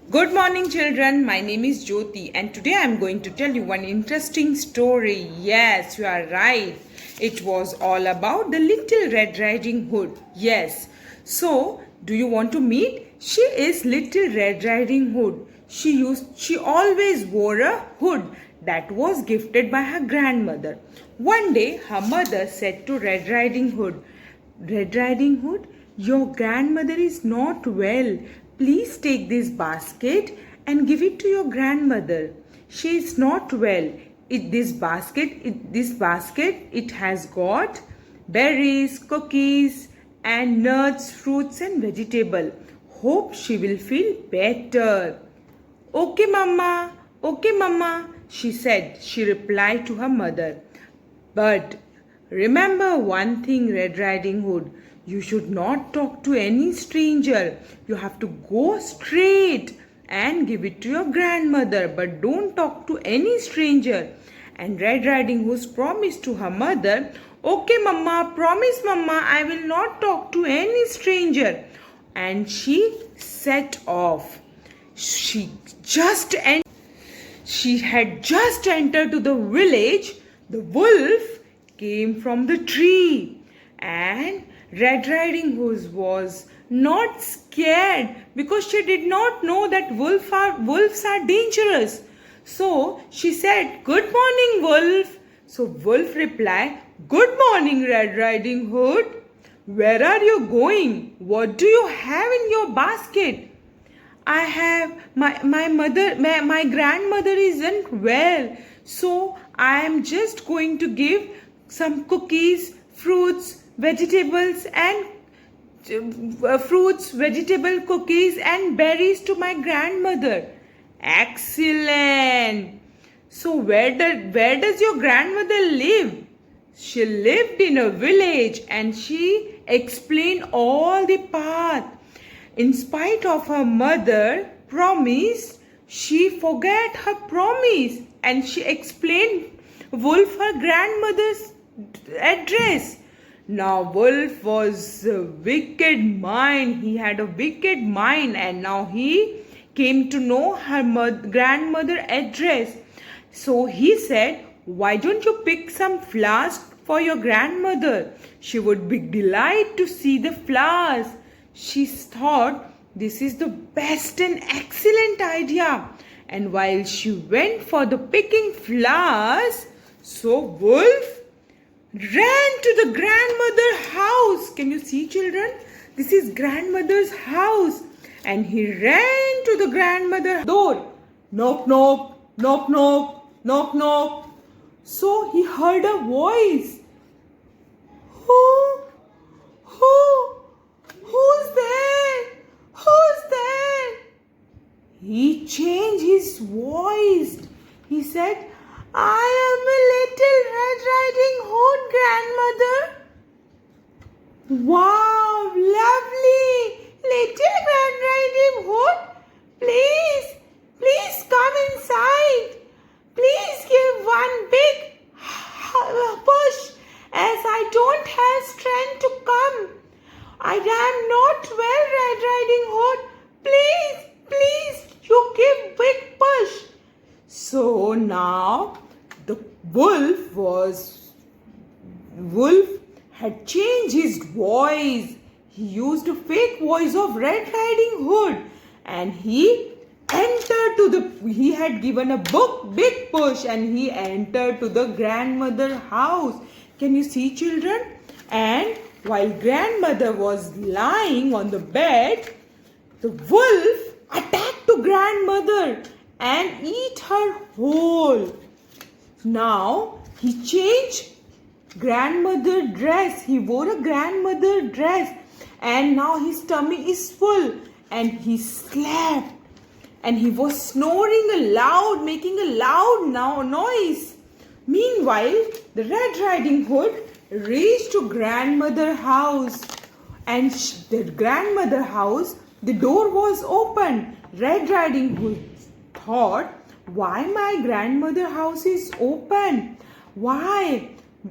Good morning, children. My name is Jyoti, and today I am going to tell you one interesting story. Yes, you are right. It was all about the little Red Riding Hood. Yes. So, do you want to meet? She is Little Red Riding Hood. She always wore a hood that was gifted by her grandmother. One day, her mother said to Red Riding Hood, Red Riding Hood, your grandmother is not well. Please take this basket and give it to your grandmother. She is not well. This basket, it has got berries, cookies, and nuts, fruits, and vegetable. Hope she will feel better. Okay, Mama, she said. She replied to her mother. But remember one thing, Red Riding Hood. You should not talk to any stranger. You have to go straight and give it to your grandmother. But don't talk to any stranger. And Red Riding Hood promised to her mother, okay, Mama, promise, Mama, I will not talk to any stranger. And she set off. She had just entered to the village. The wolf came from the tree, and Red Riding Hood was not scared because she did not know that wolves are dangerous. So she said, "Good morning, wolf." So wolf replied, "Good morning, Red Riding Hood. Where are you going? What do you have in your basket?" I have my grandmother isn't well, so I am just going to give some cookies, fruits, vegetables, and cookies, and berries to my grandmother. Excellent. So where does your grandmother live? She lived in a village, and she explained all the path. In spite of her mother promise, she forgot her promise, and she explained Wolf her grandmother's address. Now Wolf was a wicked mind. He had a wicked mind, and now he came to know her grandmother address. So he said, "Why don't you pick some flowers for your grandmother? She would be delighted to see the flowers." She thought this is the best and excellent idea. And while she went for the picking flowers, so Wolf ran to the grandmother's house. Can you see, children? This is grandmother's house. And he ran to the grandmother's door. Knock, knock, knock, knock, knock, knock. So he heard a voice. Who? Who's there? Who's there? He changed his voice. He said, "I am a little Red Riding Hood, grandmother." Wow, lovely. Little Red Riding Hood, please come inside. Please give one big push, as I don't have strength to come. I am not well, Red Riding Hood. Please, you give big push. So now the wolf had changed his voice. He used a fake voice of Red Riding Hood, and he had given a big push, and he entered to the grandmother's house. Can you see, children? And while grandmother was lying on the bed, the wolf attacked to grandmother and eat her whole. Now he changed grandmother dress. He wore a grandmother dress, and now his tummy is full, and he slept, and he was snoring aloud, making a loud noise. Meanwhile, the Red Riding Hood reached to grandmother's house, and the grandmother house, the door was open. Red Riding Hood thought, why my grandmother house is open? Why?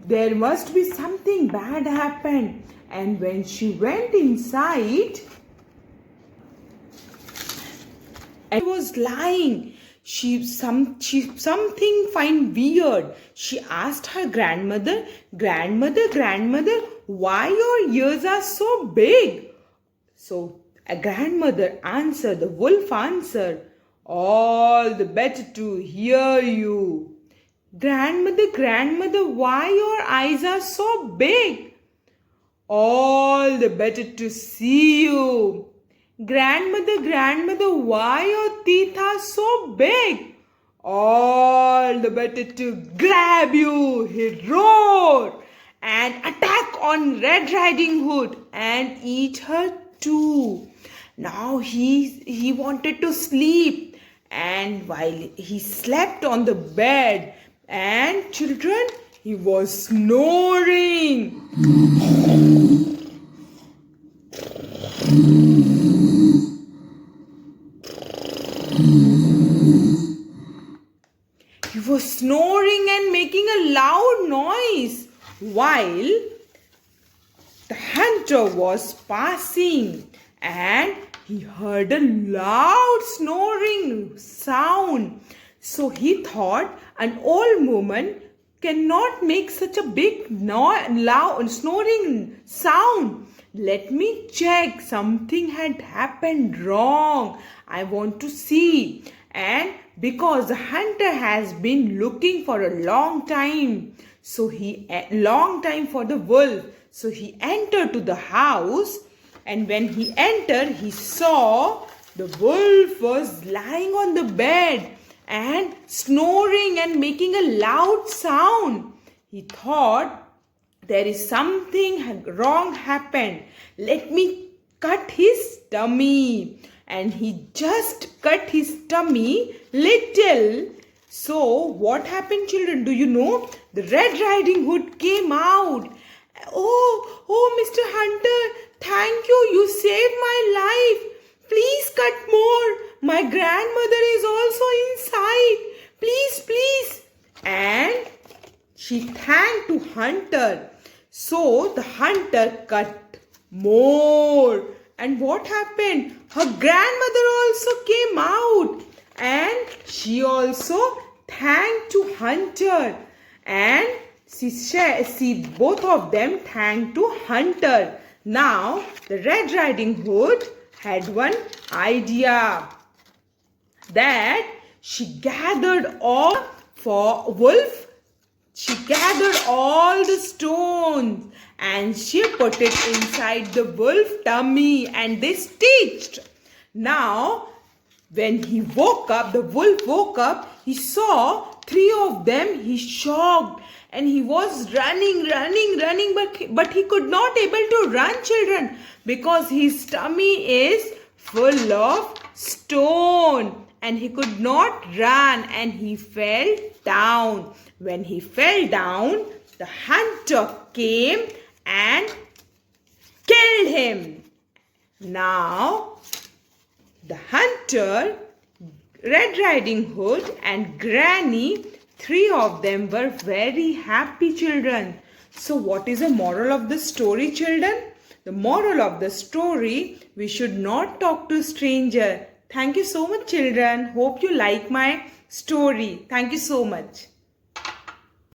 There must be something bad happened. And when she went inside, and was lying. Something find weird. She asked her grandmother, grandmother, why your ears are so big? So a grandmother answered, the wolf answered, all the better to hear you. Grandmother, why your eyes are so big? All the better to see you. Grandmother, why your teeth are so big? All the better to grab you, he roared, and attack on Red Riding Hood and eat her too. Now he wanted to sleep, and while he slept on the bed, and children, he was snoring. He was snoring and making a loud noise while the hunter was passing, and he heard a loud snoring sound. So he thought, an old woman cannot make such a big loud snoring sound. Let me check. Something had happened wrong. I want to see. And because the hunter has been looking for a long time, long time for the wolf. So he entered to the house, and when he entered, he saw the wolf was lying on the bed and snoring and making a loud sound. He thought, there is something wrong happened. Let me cut his tummy. And he just cut his tummy little. So what happened, children? Do you know? The Red Riding Hood came out. Oh, Mr. Hunter, thank you. You saved my life. Please cut more. My grandmother is also inside. Please. And she thanked to Hunter. So the hunter cut more. And what happened? Her grandmother also came out, and she also thanked to Hunter, and she both of them thanked to Hunter. Now the Red Riding Hood had one idea, that she gathered all for wolf. She gathered all the stones and she put it inside the wolf tummy, and they stitched. Now, when he woke up, the wolf woke up, he saw 3 of them. He shocked, and he was running, but he could not able to run, children, because his tummy is full of stone, and he could not run, and he fell down. When he fell down, the hunter came and killed him. Now, the hunter, Red Riding Hood and Granny, 3 of them were very happy, children. So what is the moral of the story, children? The moral of the story, we should not talk to stranger. Thank you so much, children. Hope you like my story. Thank you so much.